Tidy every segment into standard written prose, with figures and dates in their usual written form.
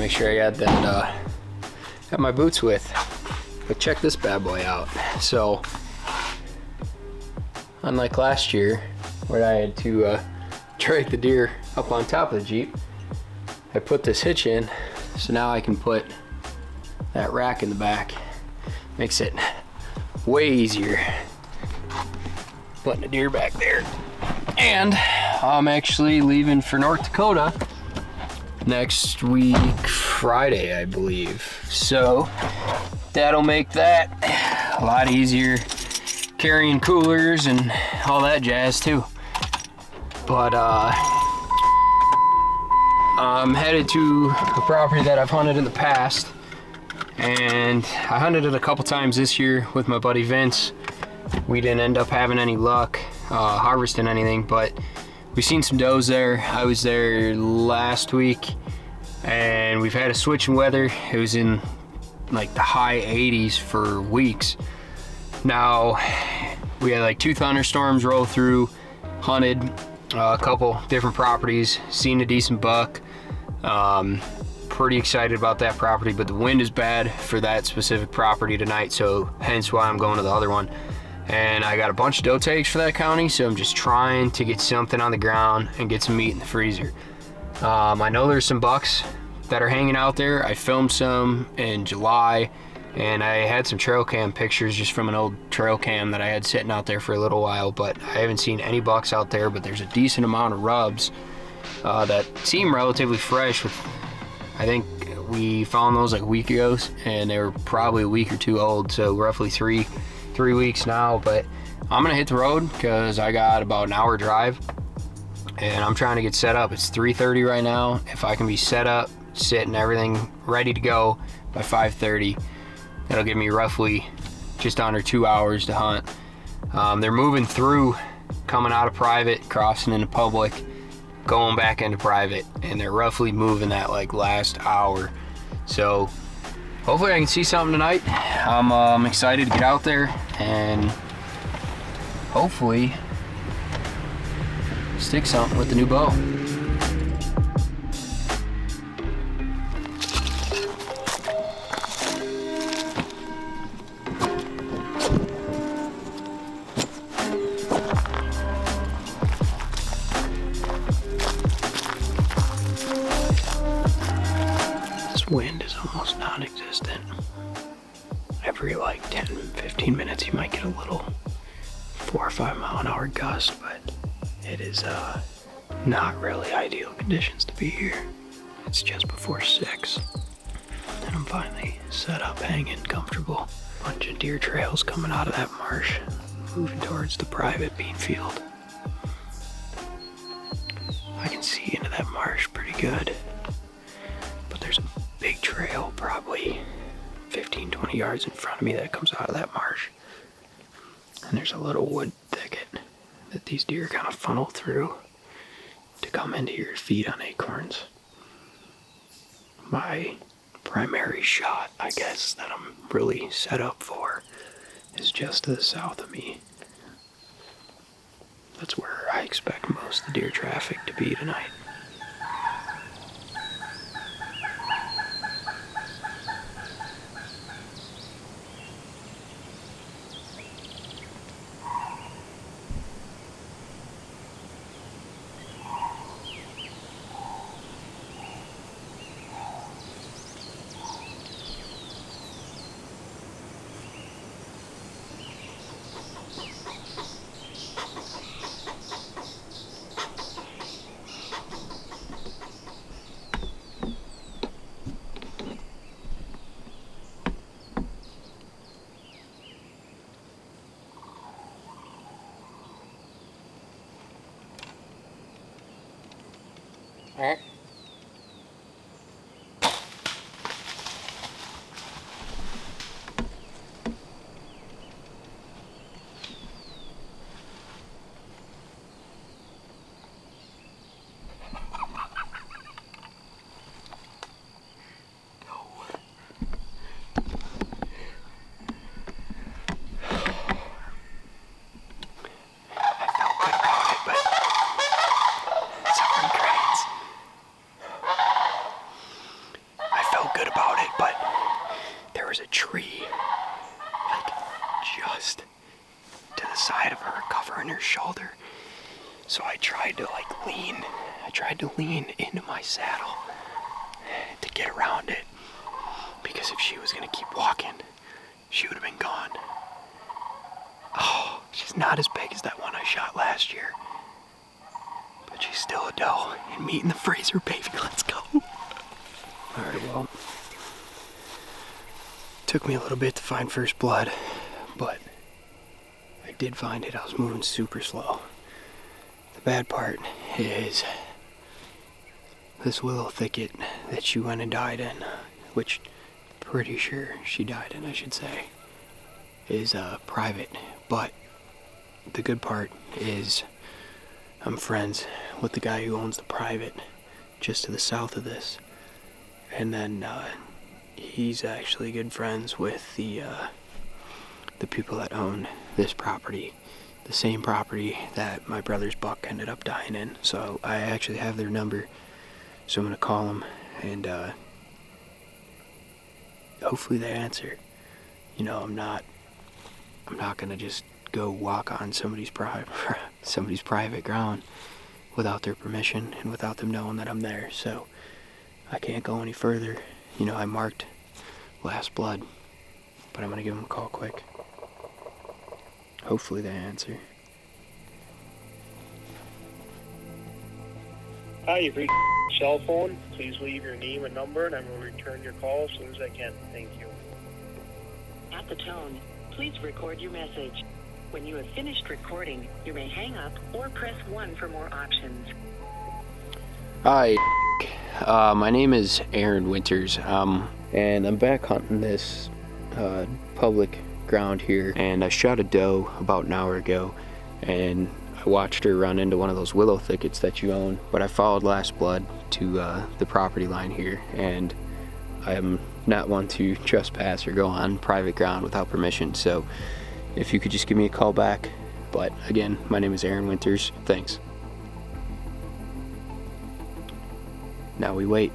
make sure I got my boots with. But check this bad boy out. So, unlike last year, where I had to drag the deer up on top of the Jeep, I put this hitch in, so now I can put that rack in the back. Makes it way easier putting the deer back there. And I'm actually leaving for North Dakota next week, Friday, I believe. So that'll make that a lot easier, carrying coolers and all that jazz too. But I'm headed to a property that I've hunted in the past, and I hunted it a couple times this year with my buddy Vince. We didn't end up having any luck harvesting anything, but we've seen some does there. I was there last week, and we've had a switch in weather. It was in like the high 80s for weeks. Now we had like 2 thunderstorms roll through, hunted a couple different properties, seen a decent buck. Pretty excited about that property, but the wind is bad for that specific property tonight, so hence why I'm going to the other one. And I got a bunch of doe tags for that county, so I'm just trying to get something on the ground and get some meat in the freezer. I know there's some bucks that are hanging out there. I filmed some in July, and I had some trail cam pictures just from an old trail cam that I had sitting out there for a little while, but I haven't seen any bucks out there. But there's a decent amount of rubs that seem relatively fresh. I think we found those like a week ago, and they were probably a week or 2 old, so roughly three weeks now. But I'm gonna hit the road because I got about an hour drive, and I'm trying to get set up. It's 3:30 right now. If I can be set up, sitting, everything ready to go by 5:30, that'll give me roughly just under 2 hours to hunt. They're moving through, coming out of private, crossing into public, going back into private, and they're roughly moving that like last hour. So hopefully I can see something tonight. I'm excited to get out there and hopefully stick something with the new bow. Wind is almost non-existent. Every like 10-15 minutes you might get a little 4 or 5 mile an hour gust, but it is not really ideal conditions to be here. It's just before 6 and I'm finally set up, hanging comfortable. Bunch of deer trails coming out of that marsh, moving towards the private bean field. I can see into that marsh pretty good, but there's a big trail probably 15-20 yards in front of me that comes out of that marsh, and there's a little wood thicket that these deer kind of funnel through to come into here to feed on acorns. My primary shot, I guess, that I'm really set up for is just to the south of me. That's where I expect most of the deer traffic to be tonight. All right. was a tree, like, just to the side of her, covering her shoulder. So I tried to lean into my saddle to get around it, because if she was gonna keep walking, she would have been gone. Oh, she's not as big as that one I shot last year, but she's still a doe, and meat in the freezer, baby, let's go. All right, well, took me a little bit to find first blood, but I did find it. I was moving super slow. The bad part is this willow thicket that she went and died in, which pretty sure she died in, I should say, is private. But the good part is I'm friends with the guy who owns the private just to the south of this. And then he's actually good friends with the people that own this property, the same property that my brother's buck ended up dying in. So I actually have their number, so I'm gonna call them and hopefully they answer. You know, I'm not gonna just go walk on somebody's private ground without their permission and without them knowing that I'm there. So I can't go any further. You know, I marked last blood, but I'm gonna give them a call quick. Hopefully they answer. Hi, you've reached cell phone. Please leave your name and number, and I will return your call as soon as I can. Thank you. At the tone, please record your message. When you have finished recording, you may hang up or press 1 for more options. Hi, my name is Aaron Winters, and I'm back hunting this public ground here, and I shot a doe about an hour ago, and I watched her run into one of those willow thickets that you own, but I followed last blood to the property line here, and I am not one to trespass or go on private ground without permission, so if you could just give me a call back. But again, my name is Aaron Winters. Thanks. Now we wait.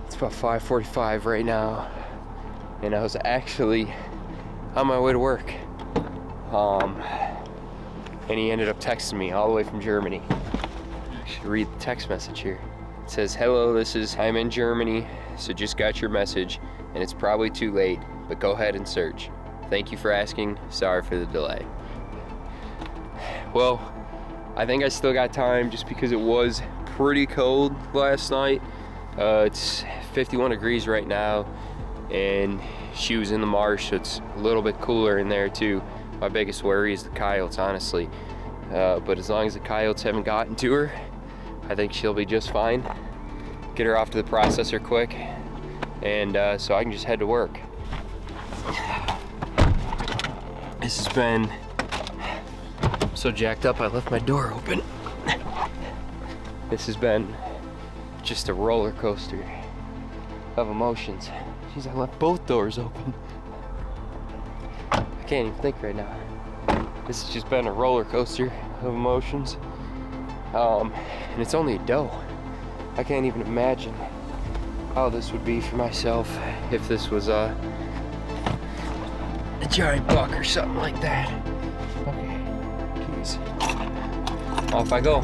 It's about 5:45 right now, and I was actually on my way to work. And he ended up texting me all the way from Germany. I should read the text message here. It says, "Hello, I'm in Germany, so just got your message, and it's probably too late, but go ahead and search. Thank you for asking. Sorry for the delay." Well, I think I still got time just because it was pretty cold last night. It's 51 degrees right now, and she was in the marsh, so it's a little bit cooler in there too. My biggest worry is the coyotes, honestly. But as long as the coyotes haven't gotten to her, I think she'll be just fine. Get her off to the processor quick, and so I can just head to work. This has been so jacked up I left my door open. This has been just a roller coaster of emotions. Jeez, I left both doors open. I can't even think right now. This has just been a roller coaster of emotions. And it's only a doe. I can't even imagine how this would be for myself if this was a giant buck or something like that. Okay, keys. Off I go.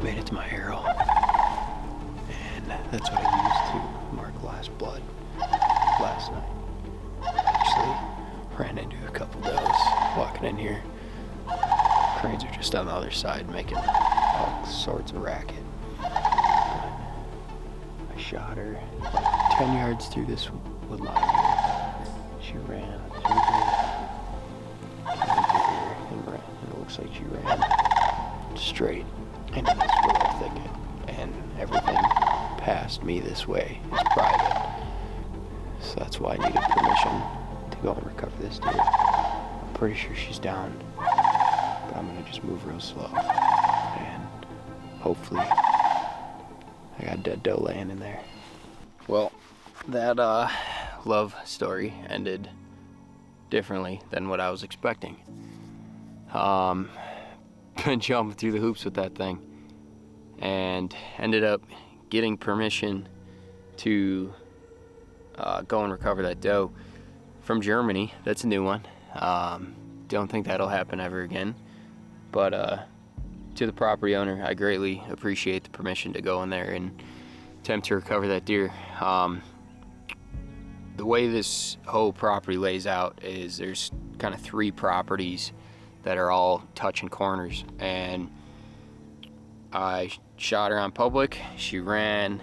Made it to my arrow, and that's what I used to mark last blood last night. Actually ran into a couple does walking in here. Cranes are just on the other side making all sorts of racket. I shot her like 10 yards through this woodline here. She ran through here and ran, and it looks like she ran straight into this willow thicket, and everything past me this way is private. So that's why I needed permission to go and recover this deer. I'm pretty sure she's down, but I'm gonna just move real slow, and hopefully I got dead doe laying in there. Well, that love story ended differently than what I was expecting. Been jumping through the hoops with that thing and ended up getting permission to go and recover that doe from Germany. That's a new one. Don't think that'll happen ever again, but to the property owner, I greatly appreciate the permission to go in there and attempt to recover that deer. The way this whole property lays out is there's kind of 3 properties that are all touching corners, and I shot her on public. She ran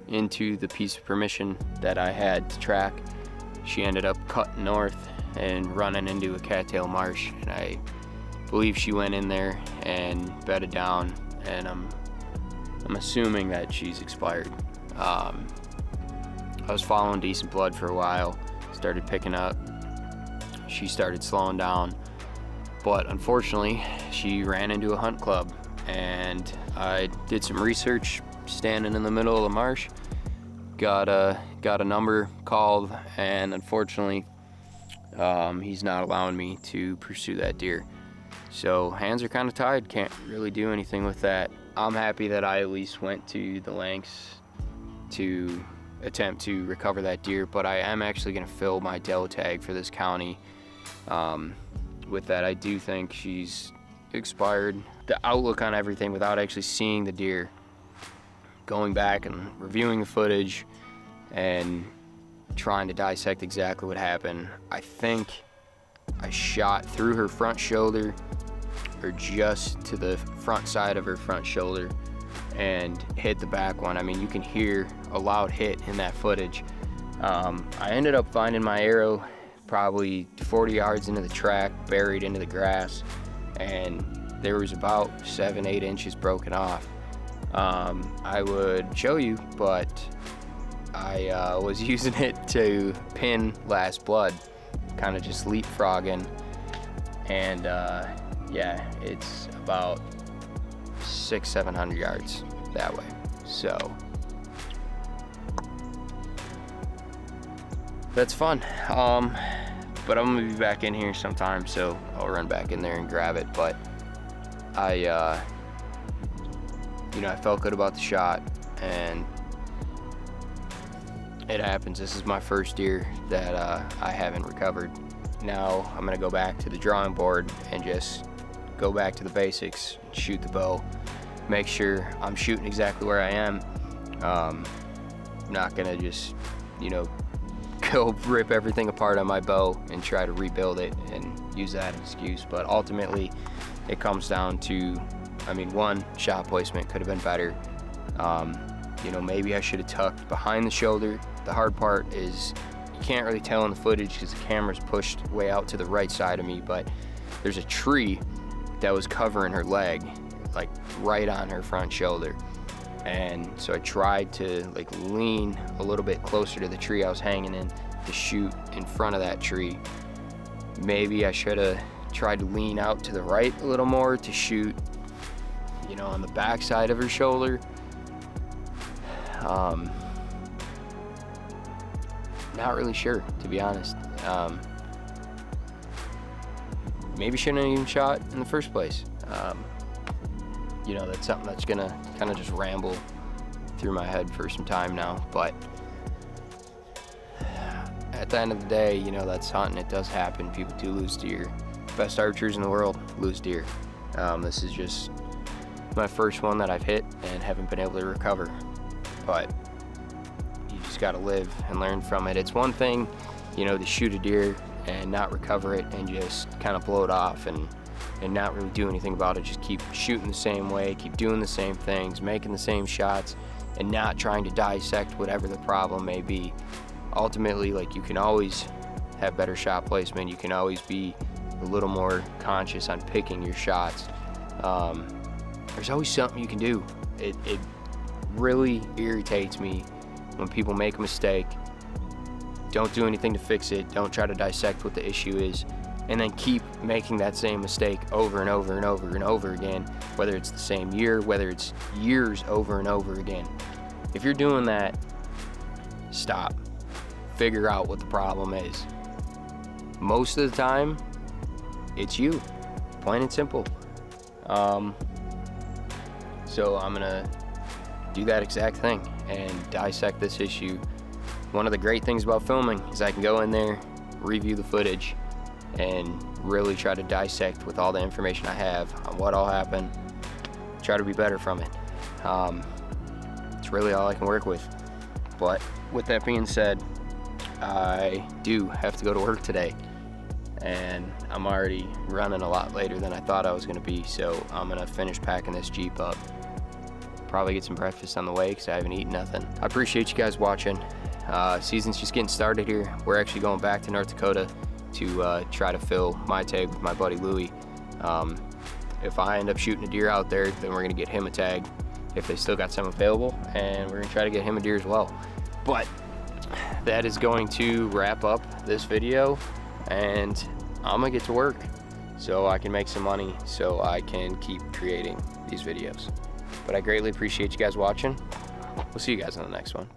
into the piece of permission that I had to track. She ended up cutting north and running into a cattail marsh, and I believe she went in there and bedded down, and I'm assuming that she's expired. I was following Decent Blood for a while, started picking up. She started slowing down, but unfortunately she ran into a hunt club, and I did some research standing in the middle of the marsh, got a number called, and unfortunately he's not allowing me to pursue that deer. So hands are kind of tied, can't really do anything with that. I'm happy that I at least went to the lengths to attempt to recover that deer, but I am actually going to fill my doe tag for this county. With that, I do think she's expired. The outlook on everything without actually seeing the deer, going back and reviewing the footage and trying to dissect exactly what happened, I think I shot through her front shoulder, or just to the front side of her front shoulder, and hit the back one. I mean, you can hear a loud hit in that footage. I ended up finding my arrow probably 40 yards into the track, buried into the grass, and there was about 7-8 inches broken off. I would show you, but I was using it to pin Last Blood, kind of just leapfrogging, and yeah, it's about 600-700 yards that way. So that's fun. But I'm gonna be back in here sometime, so I'll run back in there and grab it. But I I felt good about the shot, and it happens. This is my first deer that I haven't recovered. Now I'm gonna go back to the drawing board and just go back to the basics, shoot the bow, make sure I'm shooting exactly where I am. I'm not gonna just, go rip everything apart on my bow and try to rebuild it and use that as an excuse. But ultimately, it comes down to, one, shot placement could have been better. Maybe I should have tucked behind the shoulder. The hard part is you can't really tell in the footage because the camera's pushed way out to the right side of me, but there's a tree that was covering her leg, like right on her front shoulder. And so I tried to lean a little bit closer to the tree I was hanging in to shoot in front of that tree. Maybe I should have tried to lean out to the right a little more to shoot, on the back side of her shoulder. Not really sure, to be honest. Maybe shouldn't have even shot in the first place. That's something that's gonna kind of just ramble through my head for some time now. But at the end of the day, that's hunting. It does happen. People do lose deer. Best archers in the world lose deer. This is just my first one that I've hit and haven't been able to recover. But you just gotta live and learn from it. It's one thing, to shoot a deer and not recover it and just kind of blow it off and not really do anything about it. Just keep shooting the same way, keep doing the same things, making the same shots, and not trying to dissect whatever the problem may be. Ultimately, you can always have better shot placement. You can always be a little more conscious on picking your shots. There's always something you can do. It really irritates me when people make a mistake, don't do anything to fix it, don't try to dissect what the issue is, and then keep making that same mistake over and over and over and over again, whether it's the same year, whether it's years over and over again. If you're doing that, stop. Figure out what the problem is. Most of the time, it's you, plain and simple. So I'm gonna do that exact thing and dissect this issue. One of the great things about filming is I can go in there, review the footage, and really try to dissect with all the information I have on what all happened, try to be better from it. It's really all I can work with. But with that being said, I do have to go to work today, and I'm already running a lot later than I thought I was gonna be, so I'm gonna finish packing this Jeep up. Probably get some breakfast on the way because I haven't eaten nothing. I appreciate you guys watching. Season's just getting started here. We're actually going back to North Dakota to try to fill my tag with my buddy Louie. If I end up shooting a deer out there, then we're gonna get him a tag if they still got some available, and we're gonna try to get him a deer as well. But that is going to wrap up this video, and I'm gonna get to work so I can make some money so I can keep creating these videos. But I greatly appreciate you guys watching. We'll see you guys on the next one.